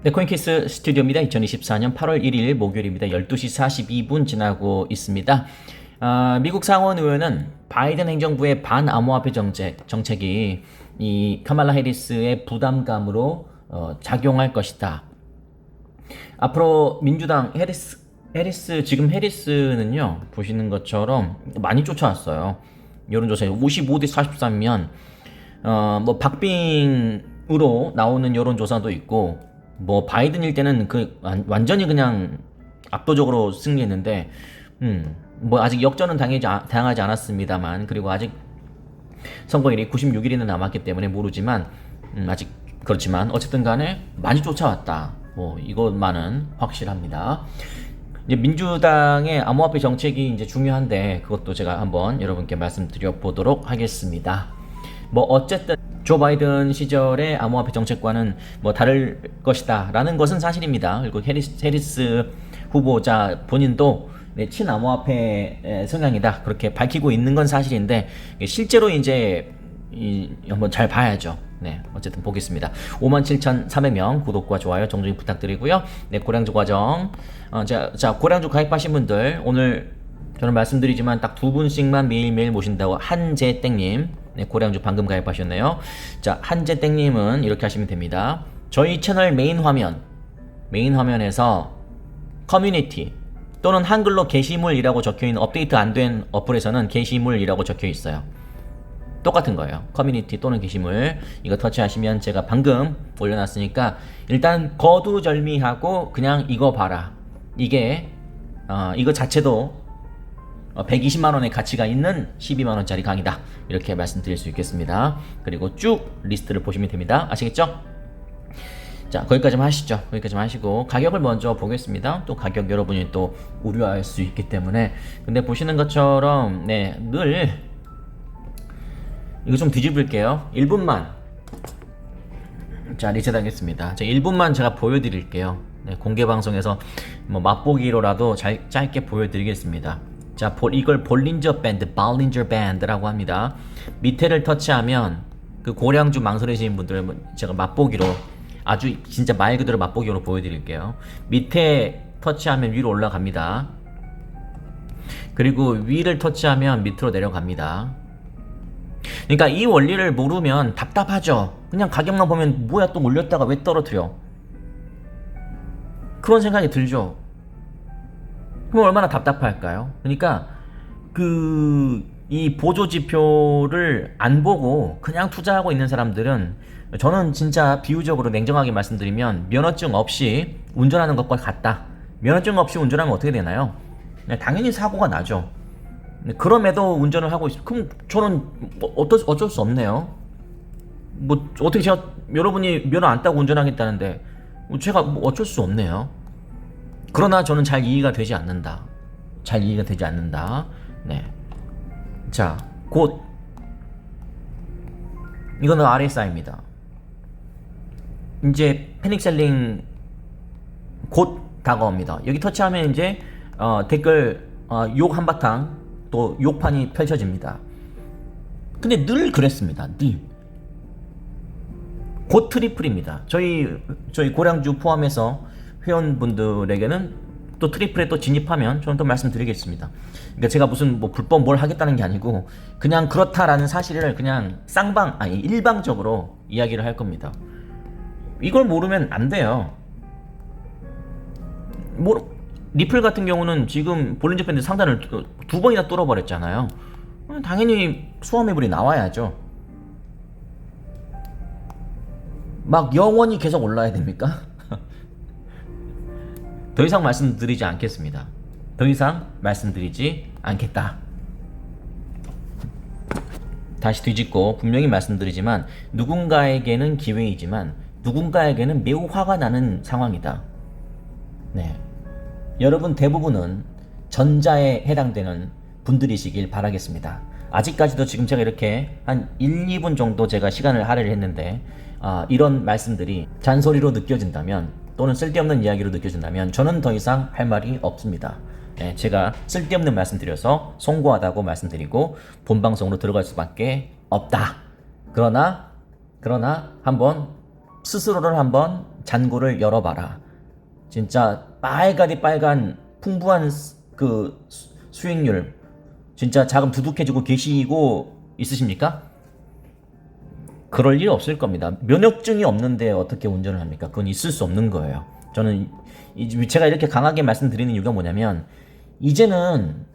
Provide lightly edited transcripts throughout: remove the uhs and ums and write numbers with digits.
네, 코인케이스 스튜디오입니다. 2024년 8월 1일 목요일입니다. 12시 42분 지나고 있습니다. 미국 상원 의회는 바이든 행정부의 반암호화폐 정책이 이 카말라 해리스의 부담감으로 작용할 것이다. 앞으로 민주당 지금 해리스는요, 보시는 것처럼 많이 쫓아왔어요. 여론조사에 55대 43이면 뭐 박빙으로 나오는 여론조사도 있고, 뭐 바이든일 때는 완전히 그냥 압도적으로 승리했는데, 뭐 아직 역전은 당하지 않았습니다만, 그리고 아직 선거일이 96일이나 남았기 때문에 모르지만, 아직 그렇지만 어쨌든 간에 많이 쫓아왔다. 뭐 이것만은 확실합니다. 이제 민주당의 암호화폐 정책이 이제 중요한데, 그것도 제가 한번 여러분께 말씀드려 보도록 하겠습니다. 뭐 어쨌든 조 바이든 시절의 암호화폐 정책과는 뭐 다를 것이다 라는 것은 사실입니다. 그리고 해리스 후보자 본인도 친암호화폐 성향이다 그렇게 밝히고 있는 건 사실인데, 실제로 이제 한번 잘 봐야죠. 네, 어쨌든 보겠습니다. 57,300명 구독과 좋아요 정중히 부탁드리고요. 네, 고량주 과정. 자, 고량주 가입하신 분들, 오늘 저는 말씀드리지만 딱 두 분씩만 매일매일 모신다고 한재땡님, 네, 고량주 방금 가입하셨네요. 자, 한재땡님은 이렇게 하시면 됩니다. 저희 채널 메인 화면에서 커뮤니티 또는 한글로 게시물이라고 적혀있는, 업데이트 안 된 어플에서는 게시물이라고 적혀있어요. 똑같은 거예요. 커뮤니티 또는 게시물, 이거 터치하시면 제가 방금 올려놨으니까 일단 거두절미하고 그냥 이거 봐라. 이거 자체도 120만원의 가치가 있는 12만원짜리 강의다, 이렇게 말씀드릴 수 있겠습니다. 그리고 쭉 리스트를 보시면 됩니다. 아시겠죠? 자, 거기까지만 하시죠. 거기까지만 하시고 가격을 먼저 보겠습니다. 또 가격 여러분이 또 우려할 수 있기 때문에. 근데 보시는 것처럼 늘 이거 좀 뒤집을게요. 1분만 자, 리셋하겠습니다. 1분만 제가 보여드릴게요. 공개 방송에서 뭐 맛보기로라도 짧게 보여드리겠습니다. 자, 이걸 볼린저 밴드라고 합니다. 밑에를 터치하면 그 고량주 망설이시는 분들은 제가 맛보기로, 아주 진짜 말 그대로 맛보기로 보여드릴게요. 밑에 터치하면 위로 올라갑니다. 그리고 위를 터치하면 밑으로 내려갑니다. 그러니까 이 원리를 모르면 답답하죠. 그냥 가격만 보면 뭐야, 또 올렸다가 왜 떨어뜨려, 그런 생각이 들죠. 그럼 얼마나 답답할까요? 그러니까 이 보조 지표를 안 보고 그냥 투자하고 있는 사람들은, 저는 진짜 비유적으로 냉정하게 말씀드리면 면허증 없이 운전하는 것과 같다. 면허증 없이 운전하면 어떻게 되나요? 당연히 사고가 나죠. 그럼에도 운전을 하고 있어요. 그럼 저는 어쩔 수 없네요. 뭐 어떻게 여러분이 면허 안 따고 운전하겠다는데 제가 뭐 어쩔 수 없네요. 그러나 저는 잘 이해가 되지 않는다. 네. 자, 곧 이거는 RSI입니다. 이제 패닉셀링 곧 다가옵니다. 여기 터치하면 이제 댓글 욕 한바탕, 또 욕판이 펼쳐집니다. 근데 늘 그랬습니다. 곧 트리플입니다. 저희 고량주 포함해서 회원분들에게는 또 트리플에 또 진입하면 저는 또 말씀드리겠습니다. 그러니까 제가 무슨 뭐 불법 뭘 하겠다는 게 아니고, 그냥 그렇다라는 사실을 그냥 일방적으로 이야기를 할 겁니다. 이걸 모르면 안 돼요. 리플 같은 경우는 지금 볼린저 밴드 상단을 2번이나 뚫어버렸잖아요. 당연히 수화 매물이 나와야죠. 막 영원히 계속 올라야 됩니까? 더 이상 말씀드리지 않겠습니다. 더 이상 말씀드리지 않겠다. 다시 뒤집고 분명히 말씀드리지만, 누군가에게는 기회이지만 누군가에게는 매우 화가 나는 상황이다. 네, 여러분 대부분은 전자에 해당되는 분들이시길 바라겠습니다. 아직까지도 지금 제가 이렇게 한 1, 2분 정도 제가 시간을 할애를 했는데, 이런 말씀들이 잔소리로 느껴진다면, 또는 쓸데없는 이야기로 느껴진다면 저는 더 이상 할 말이 없습니다. 네, 제가 쓸데없는 말씀드려서 송구하다고 말씀드리고 본방송으로 들어갈 수밖에 없다. 그러나 한번 스스로를 한번 잔고를 열어봐라. 진짜 빨가디 빨간 풍부한 그 수익률, 진짜 자금 두둑해지고 계시고 있으십니까? 그럴 일 없을 겁니다. 면역증이 없는데 어떻게 운전을 합니까? 그건 있을 수 없는 거예요. 저는 제가 이렇게 강하게 말씀드리는 이유가 뭐냐면, 이제는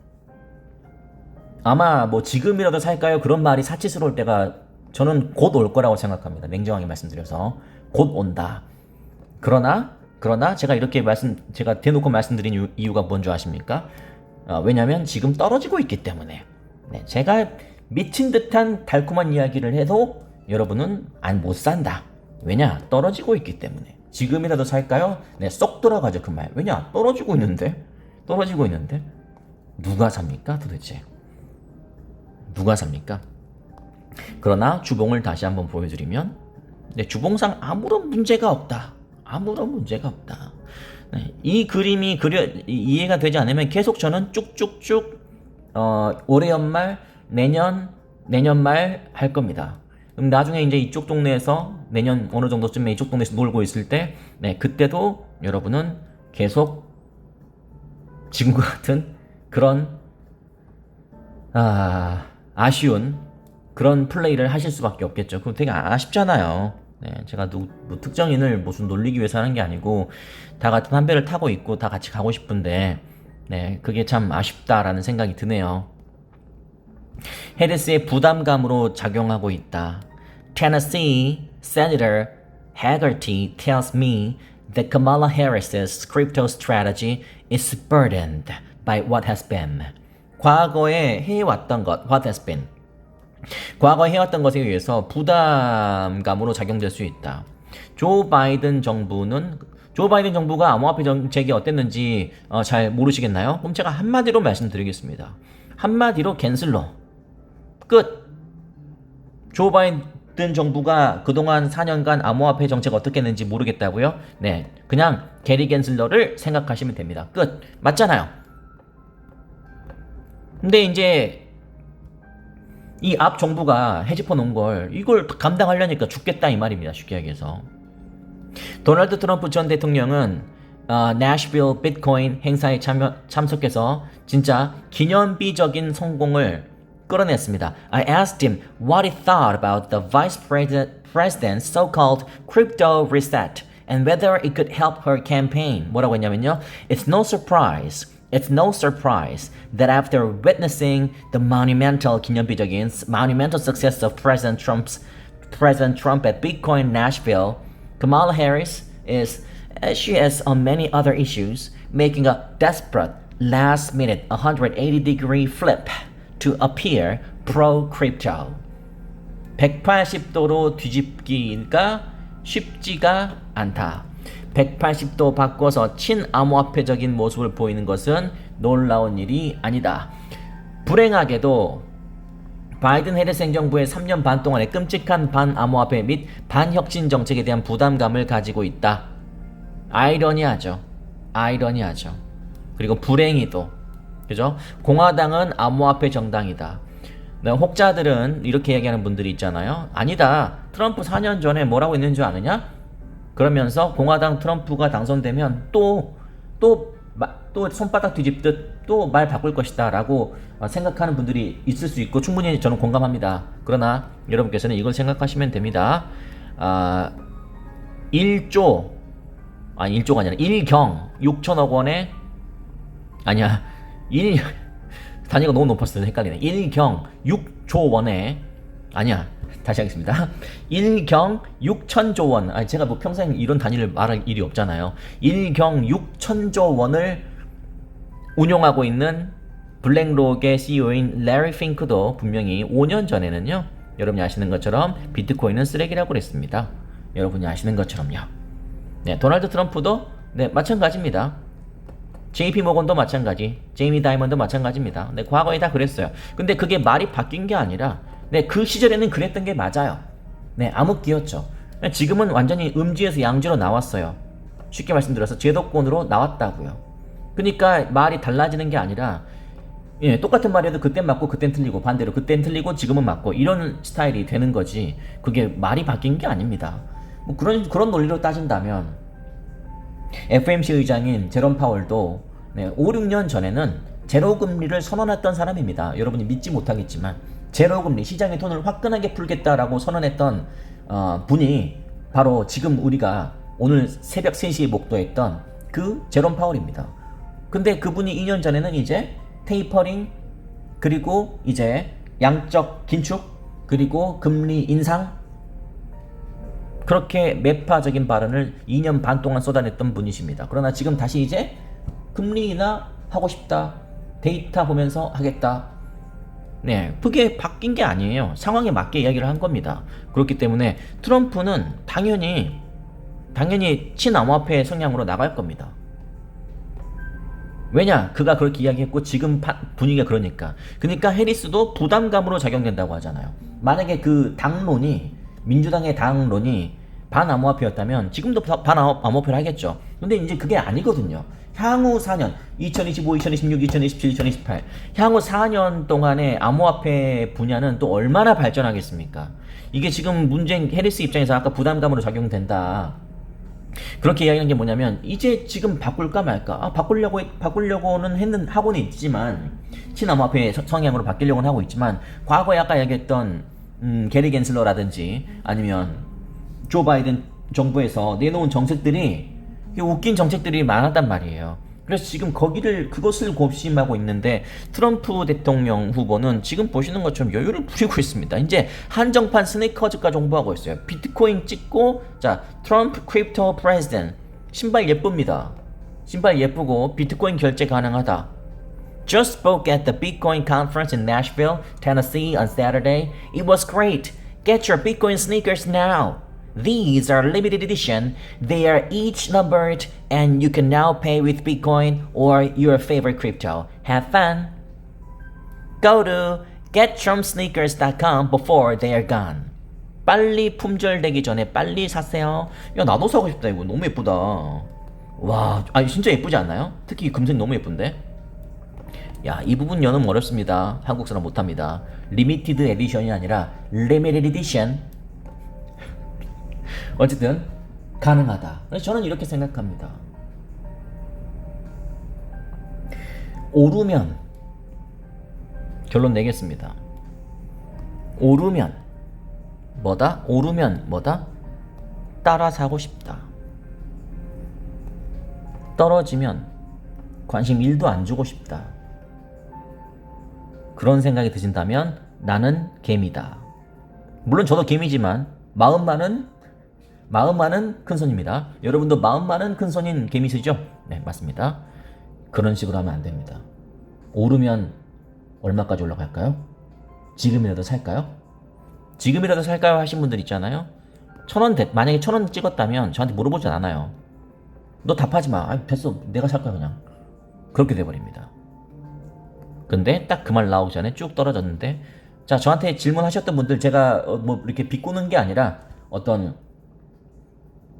아마 뭐 지금이라도 살까요? 그런 말이 사치스러울 때가 저는 곧 올 거라고 생각합니다. 냉정하게 말씀드려서 곧 온다. 그러나 제가 이렇게 제가 대놓고 말씀드린 이유가 뭔 줄 아십니까? 왜냐면 지금 떨어지고 있기 때문에. 네, 제가 미친 듯한 달콤한 이야기를 해도 여러분은 못 산다. 왜냐? 떨어지고 있기 때문에. 지금이라도 살까요? 네, 쏙 들어가죠, 그 말. 왜냐? 떨어지고 있는데? 누가 삽니까, 도대체? 누가 삽니까? 그러나 주봉을 다시 한번 보여드리면, 네, 주봉상 아무런 문제가 없다. 네, 이 그림이 이해가 되지 않으면 계속 저는 쭉쭉쭉 올해 연말, 내년 말 할 겁니다. 그럼 나중에 이제 이쪽 동네에서 내년 어느 정도쯤에 이쪽 동네에서 놀고 있을 때, 네, 그때도 여러분은 계속 지금과 같은 그런 아쉬운 그런 플레이를 하실 수밖에 없겠죠. 그거 되게 아쉽잖아요. 네, 제가 뭐 특정인을 무슨 놀리기 위해서 하는 게 아니고 다 같은 한 배를 타고 있고 다 같이 가고 싶은데, 네, 그게 참 아쉽다라는 생각이 드네요. 해리스의 부담감으로 작용하고 있다. Tennessee Senator Hagerty tells me that Kamala Harris's crypto strategy is burdened by what has been. 과거에 해왔던 것, what has been. 과거에 해왔던 것에 의해서 부담감으로 작용될 수 있다. 조 바이든 정부가 암호화폐 정책이 어땠는지 잘 모르시겠나요? 그럼 제가 한마디로 말씀드리겠습니다. 한마디로 캔슬러. 끝. 조 바이든 정부가 그동안 4년간 암호화폐 정책 어떻게 했는지 모르겠다고요? 네, 그냥 게리 캔슬러를 생각하시면 됩니다. 끝. 맞잖아요. 근데 이제 이 앞 정부가 해집어 놓은 이걸 감당하려니까 죽겠다 이 말입니다. 쉽게 얘기해서. 도널드 트럼프 전 대통령은 내셔빌 비트코인 행사에 참석해서 진짜 기념비적인 성공을 끌어냈습니다. I asked him what he thought about the vice president's so-called crypto reset and whether it could help her campaign. 뭐라고 했냐면요. It's no surprise that after witnessing the monumental success of President Trump at Bitcoin Nashville, Kamala Harris is, as she has on many other issues, making a desperate last-minute 180-degree flip to appear pro-crypto. 180도로 뒤집기가 쉽지가 않다. 180도 바꿔서 친암호화폐적인 모습을 보이는 것은 놀라운 일이 아니다. 불행하게도 바이든 해리스 행정부의 3년 반 동안의 끔찍한 반암호화폐 및 반혁신 정책에 대한 부담감을 가지고 있다. 아이러니하죠. 그리고 불행히도, 그죠? 공화당은 암호화폐 정당이다. 혹자들은 이렇게 얘기하는 분들이 있잖아요. 아니다. 트럼프 4년 전에 뭐라고 했는 줄 아느냐? 그러면서 공화당 트럼프가 당선되면 또 손바닥 뒤집듯 또 말 바꿀 것이다 라고 생각하는 분들이 있을 수 있고 충분히 저는 공감합니다. 그러나 여러분께서는 이걸 생각하시면 됩니다. 1조가 아니라 1경 6천억 원에 단위가 너무 높았어요. 헷갈리네. 1경 6조 원에 다시 하겠습니다. 1경 6천조 원. 제가 뭐 평생 이런 단위를 말할 일이 없잖아요. 1경 6천조 원을 운용하고 있는 블랙록의 CEO인 레리 핑크도 분명히 5년 전에는요, 여러분이 아시는 것처럼 비트코인은 쓰레기라고 그랬습니다. 여러분이 아시는 것처럼요. 네, 도널드 트럼프도 네, 마찬가지입니다. JP 모건도 마찬가지, 제이미 다이먼도 마찬가지입니다. 네, 과거에 다 그랬어요. 근데 그게 말이 바뀐 게 아니라, 네, 그 시절에는 그랬던 게 맞아요. 네, 암흑기였죠. 지금은 완전히 음지에서 양지로 나왔어요. 쉽게 말씀드려서 제도권으로 나왔다고요. 그러니까 말이 달라지는 게 아니라, 예, 똑같은 말해도 그땐 맞고 그땐 틀리고, 반대로 그땐 틀리고 지금은 맞고, 이런 스타일이 되는 거지. 그게 말이 바뀐 게 아닙니다. 뭐 그런 논리로 따진다면 FOMC 의장인 제롬 파월도 5, 6년 전에는 제로 금리를 선언했던 사람입니다. 여러분이 믿지 못하겠지만 제로 금리, 시장의 돈을 화끈하게 풀겠다라고 선언했던 분이 바로 지금 우리가 오늘 새벽 3시에 목도했던 그 제롬 파월입니다. 근데 그분이 2년 전에는 이제 테이퍼링, 그리고 이제 양적 긴축, 그리고 금리 인상, 그렇게 매파적인 발언을 2년 반 동안 쏟아냈던 분이십니다. 그러나 지금 다시 이제 금리 인하 하고 싶다, 데이터 보면서 하겠다. 네, 그게 바뀐 게 아니에요. 상황에 맞게 이야기를 한 겁니다. 그렇기 때문에 트럼프는 당연히 친암호화폐 성향으로 나갈 겁니다. 왜냐? 그가 그렇게 이야기했고 지금 분위기가 그러니까 해리스도 부담감으로 작용된다고 하잖아요. 만약에 그 당론이, 민주당의 당론이 반암호화폐였다면 지금도 반암호화폐를 하겠죠. 근데 이제 그게 아니거든요. 향후 4년, 2025, 2026, 2027, 2028 향후 4년 동안의 암호화폐 분야는 또 얼마나 발전하겠습니까? 이게 지금 문재인 해리스 입장에서 아까 부담감으로 작용된다, 그렇게 이야기하는 게 뭐냐면, 이제 지금 바꿀까 말까. 바꾸려고는 하고는 있지만, 친암호화폐 성향으로 바뀌려고는 하고 있지만, 과거에 아까 이야기했던 게리 겐슬러라든지 아니면 조 바이든 정부에서 내놓은 정책들이 웃긴 정책들이 많았단 말이에요. 그래서 지금 그것을 곱씹하고 있는데, 트럼프 대통령 후보는 지금 보시는 것처럼 여유를 부리고 있습니다. 이제 한정판 스네이커즈가 정보하고 있어요. 비트코인 찍고, 자, 트럼프 크립토 프레지던트. 신발 예쁩니다. 신발 예쁘고 비트코인 결제 가능하다. Just spoke at the Bitcoin conference in Nashville, Tennessee on Saturday. It was great. Get your Bitcoin sneakers now. These are limited edition. They are each numbered and you can now pay with Bitcoin or your favorite crypto. Have fun. Go to gettrumsneakers.com before they are gone. 빨리 품절되기 전에 빨리 사세요. 야, 나도 사고 싶다. 이거 너무 예쁘다. 와, 아니 진짜 예쁘지 않나요? 특히 이 금색 너무 예쁜데? 야, 이 부분 연음 어렵습니다. 한국 사람 못합니다. 리미티드 에디션이 아니라 리미티드 에디션. 어쨌든 가능하다. 그래서 저는 이렇게 생각합니다. 오르면, 결론 내겠습니다. 오르면 뭐다? 따라 사고 싶다. 떨어지면 관심 1도 안 주고 싶다. 그런 생각이 드신다면 나는 개미다. 물론 저도 개미지만 마음만은 큰손입니다. 여러분도 마음만은 큰손인 개미시죠? 네, 맞습니다. 그런 식으로 하면 안 됩니다. 오르면 얼마까지 올라갈까요? 지금이라도 살까요? 지금이라도 살까요? 하신 분들 있잖아요. 만약에 1,000원 찍었다면 저한테 물어보지 않아요. 너 답하지 마. 아, 됐어. 내가 살 거야 그냥. 그렇게 돼버립니다. 근데 딱 그 말 나오기 전에 쭉 떨어졌는데, 자, 저한테 질문하셨던 분들, 제가 뭐 이렇게 비꼬는 게 아니라 어떤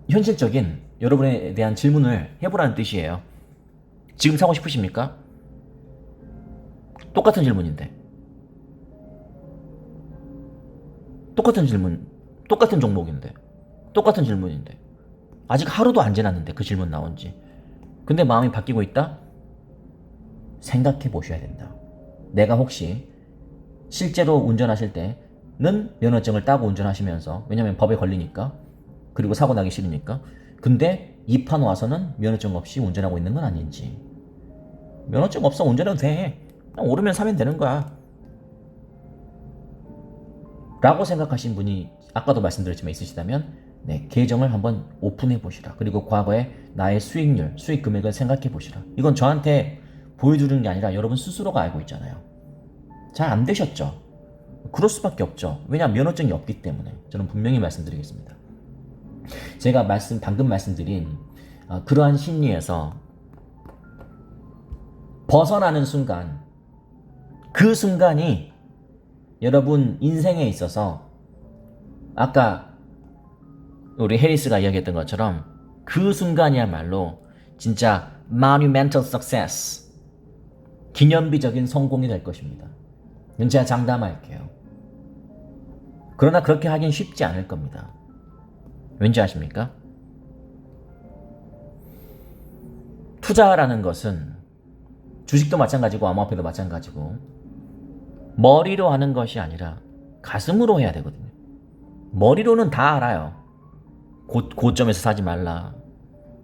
현실적인 여러분에 대한 질문을 해보라는 뜻이에요. 지금 사고 싶으십니까? 똑같은 질문인데. 똑같은 질문, 똑같은 종목인데, 똑같은 질문인데, 아직 하루도 안 지났는데 그 질문 나온 지. 근데 마음이 바뀌고 있다? 생각해 보셔야 된다. 내가 혹시 실제로 운전하실 때는 면허증을 따고 운전하시면서, 왜냐면 법에 걸리니까, 그리고 사고 나기 싫으니까. 근데 이 판 와서는 면허증 없이 운전하고 있는 건 아닌지. 면허증 없어 운전해도 돼. 그냥 오르면 사면 되는 거야. 라고 생각하신 분이 아까도 말씀드렸지만 있으시다면, 네, 계정을 한번 오픈해 보시라. 그리고 과거에 나의 수익률, 수익 금액을 생각해 보시라. 이건 저한테 보여주는 게 아니라 여러분 스스로가 알고 있잖아요. 잘 안 되셨죠? 그럴 수밖에 없죠. 왜냐하면 면허증이 없기 때문에. 저는 분명히 말씀드리겠습니다. 제가 방금 말씀드린 그러한 심리에서 벗어나는 순간, 그 순간이 여러분 인생에 있어서 아까 우리 해리스가 이야기했던 것처럼 그 순간이야말로 진짜 monumental success, 기념비적인 성공이 될 것입니다. 이건 제가 장담할게요. 그러나 그렇게 하긴 쉽지 않을 겁니다. 왠지 아십니까? 투자라는 것은 주식도 마찬가지고 암호화폐도 마찬가지고 머리로 하는 것이 아니라 가슴으로 해야 되거든요. 머리로는 다 알아요. 고점에서 사지 말라.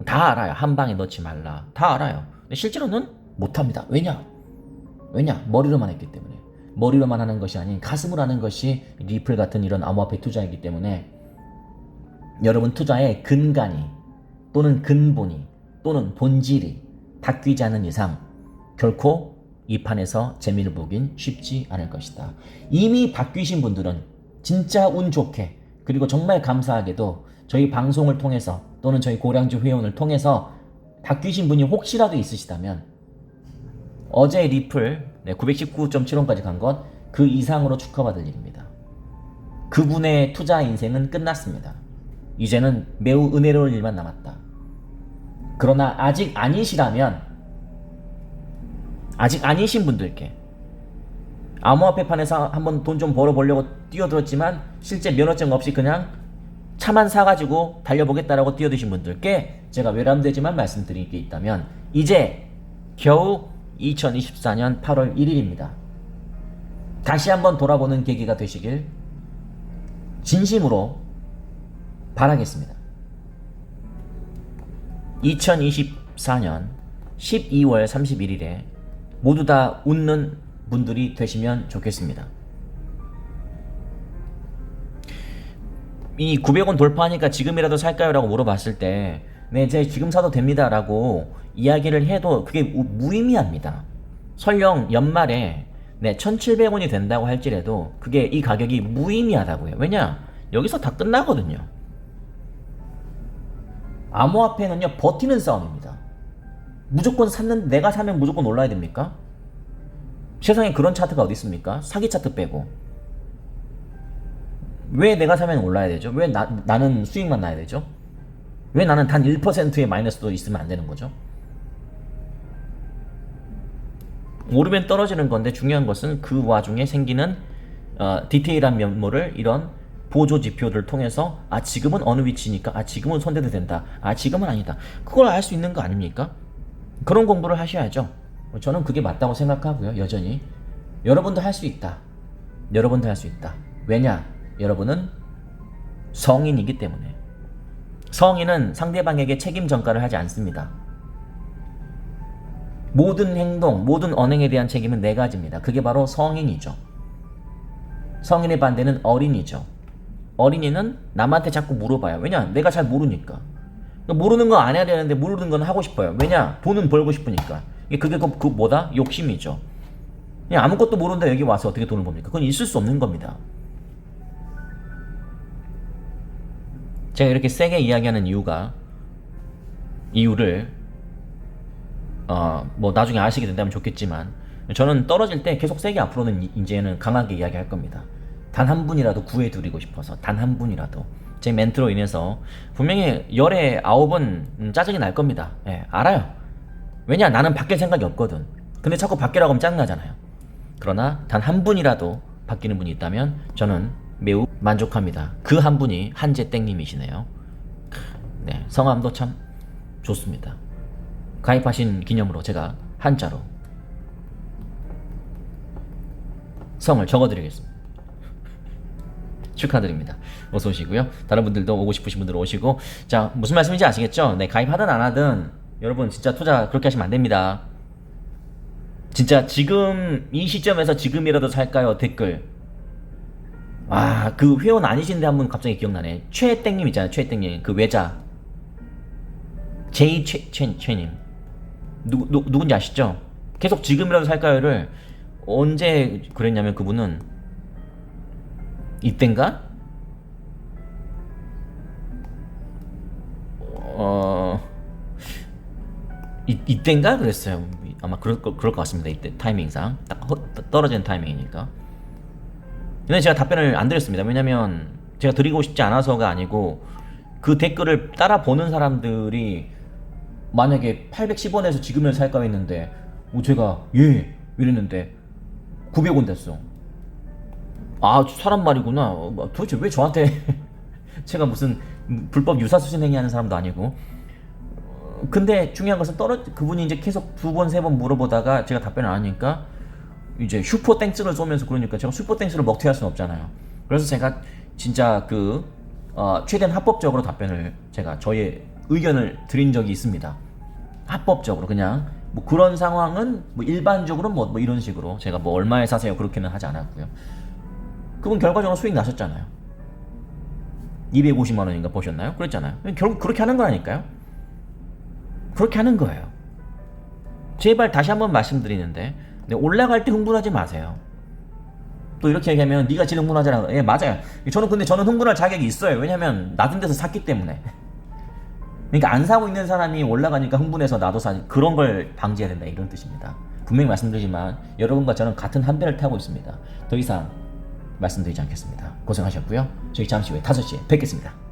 다 알아요. 한 방에 넣지 말라. 다 알아요. 근데 실제로는 못합니다. 왜냐? 머리로만 했기 때문에. 머리로만 하는 것이 아닌 가슴으로 하는 것이 리플 같은 이런 암호화폐 투자이기 때문에 여러분 투자의 근간이 또는 근본이 또는 본질이 바뀌지 않는 이상 결코 이 판에서 재미를 보긴 쉽지 않을 것이다. 이미 바뀌신 분들은 진짜 운 좋게 그리고 정말 감사하게도 저희 방송을 통해서 또는 저희 고량주 회원을 통해서 바뀌신 분이 혹시라도 있으시다면 어제 리플 919.75까지 간 것 그 이상으로 축하받을 일입니다. 그분의 투자 인생은 끝났습니다. 이제는 매우 은혜로운 일만 남았다. 그러나 아직 아니신 분들께 암호화폐 판에서 한번 돈 좀 벌어보려고 뛰어들었지만 실제 면허증 없이 그냥 차만 사가지고 달려보겠다라고 뛰어드신 분들께 제가 외람되지만 말씀드릴 게 있다면 이제 겨우 2024년 8월 1일입니다. 다시 한번 돌아보는 계기가 되시길 진심으로 바라겠습니다. 2024년 12월 31일에 모두 다 웃는 분들이 되시면 좋겠습니다. 이 900원 돌파하니까 지금이라도 살까요? 라고 물어봤을 때 네, 제 지금 사도 됩니다 라고 이야기를 해도 그게 무의미합니다. 설령 연말에 1700원이 된다고 할지라도 그게 이 가격이 무의미하다고요. 왜냐? 여기서 다 끝나거든요. 암호화폐는요 버티는 싸움입니다. 무조건 내가 사면 무조건 올라야 됩니까? 세상에 그런 차트가 어디 있습니까? 사기 차트 빼고. 왜 내가 사면 올라야 되죠? 왜 나는 수익만 나야 되죠? 왜 나는 단 1%의 마이너스도 있으면 안 되는 거죠? 오르면 떨어지는 건데 중요한 것은 그 와중에 생기는 디테일한 면모를 이런 보조 지표를 통해서 지금은 어느 위치니까 지금은 손대도 된다. 지금은 아니다. 그걸 알 수 있는 거 아닙니까? 그런 공부를 하셔야죠. 저는 그게 맞다고 생각하고요. 여전히 여러분도 할 수 있다. 여러분도 할 수 있다. 왜냐? 여러분은 성인이기 때문에. 성인은 상대방에게 책임 전가를 하지 않습니다. 모든 행동, 모든 언행에 대한 책임은 네 가지입니다. 그게 바로 성인이죠. 성인의 반대는 어린이죠. 어린이는 남한테 자꾸 물어봐요. 왜냐? 내가 잘 모르니까. 모르는 거 안 해야 되는데 모르는 건 하고 싶어요. 왜냐? 돈은 벌고 싶으니까. 그게 그 뭐다? 욕심이죠. 그냥 아무것도 모르는데 여기 와서 어떻게 돈을 법니까? 그건 있을 수 없는 겁니다. 제가 이렇게 세게 이야기하는 이유를 뭐 나중에 아시게 된다면 좋겠지만 저는 떨어질 때 계속 세게 앞으로는 이제는 강하게 이야기할 겁니다. 단 한 분이라도 구해드리고 싶어서 단 한 분이라도 제 멘트로 인해서 분명히 열에 9은 짜증이 날 겁니다. 알아요. 왜냐? 나는 바뀔 생각이 없거든. 근데 자꾸 바뀌라고 하면 짜증나잖아요. 그러나 단 한 분이라도 바뀌는 분이 있다면 저는 매우 만족합니다. 그 한 분이 한재땡님이시네요. 네, 성함도 참 좋습니다. 가입하신 기념으로 제가 한자로 성을 적어드리겠습니다. 축하드립니다. 어서 오시고요. 다른 분들도 오고 싶으신 분들 오시고. 자, 무슨 말씀인지 아시겠죠? 네, 가입하든 안 하든 여러분 진짜 투자 그렇게 하시면 안 됩니다. 진짜 지금 이 시점에서 지금이라도 살까요? 댓글. 그 회원 아니신데 한 분 갑자기 기억나네. 최땡님 있잖아요. 최땡님 그 외자 최님 누군지 아시죠? 계속 지금이라도 살까요를 언제 그랬냐면 그분은 이땐가? 이땐가 그랬어요. 아마 그럴 것 같습니다. 이때 타이밍상 딱 떨어지는 타이밍이니까. 근데 제가 답변을 안 드렸습니다. 왜냐면 제가 드리고 싶지 않아서가 아니고 그 댓글을 따라 보는 사람들이 만약에 810원에서 지금을 살까 했는데 제가 이랬는데 900원 됐어. 사람 말이구나. 도대체 왜 저한테 제가 무슨 불법 유사수신 행위하는 사람도 아니고 근데 중요한 것은 그분이 이제 계속 두 번, 세 번 물어보다가 제가 답변을 안 하니까 이제 슈퍼 땡스를 쏘면서 그러니까 제가 슈퍼 땡스를 먹튀할 수는 없잖아요. 그래서 제가 진짜 최대한 합법적으로 답변을 제가 저의 의견을 드린 적이 있습니다. 합법적으로 그냥 뭐 그런 상황은 뭐 일반적으로 뭐 이런 식으로 제가 뭐 얼마에 사세요 그렇게는 하지 않았고요. 그분 결과적으로 수익 나셨잖아요. 250만 원인가 보셨나요? 그랬잖아요. 결국 그렇게 하는 거라니까요. 그렇게 하는 거예요. 제발 다시 한번 말씀드리는데 올라갈 때 흥분하지 마세요. 또 이렇게 얘기하면 네가 제일 흥분하잖아. 예, 맞아요. 저는 흥분할 자격이 있어요. 왜냐면 낮은 데서 샀기 때문에. 그러니까 안 사고 있는 사람이 올라가니까 흥분해서 나도 그런 걸 방지해야 된다 이런 뜻입니다. 분명히 말씀드리지만 여러분과 저는 같은 한 배를 타고 있습니다. 더 이상 말씀드리지 않겠습니다. 고생하셨고요. 저희 잠시 후에 5시에 뵙겠습니다.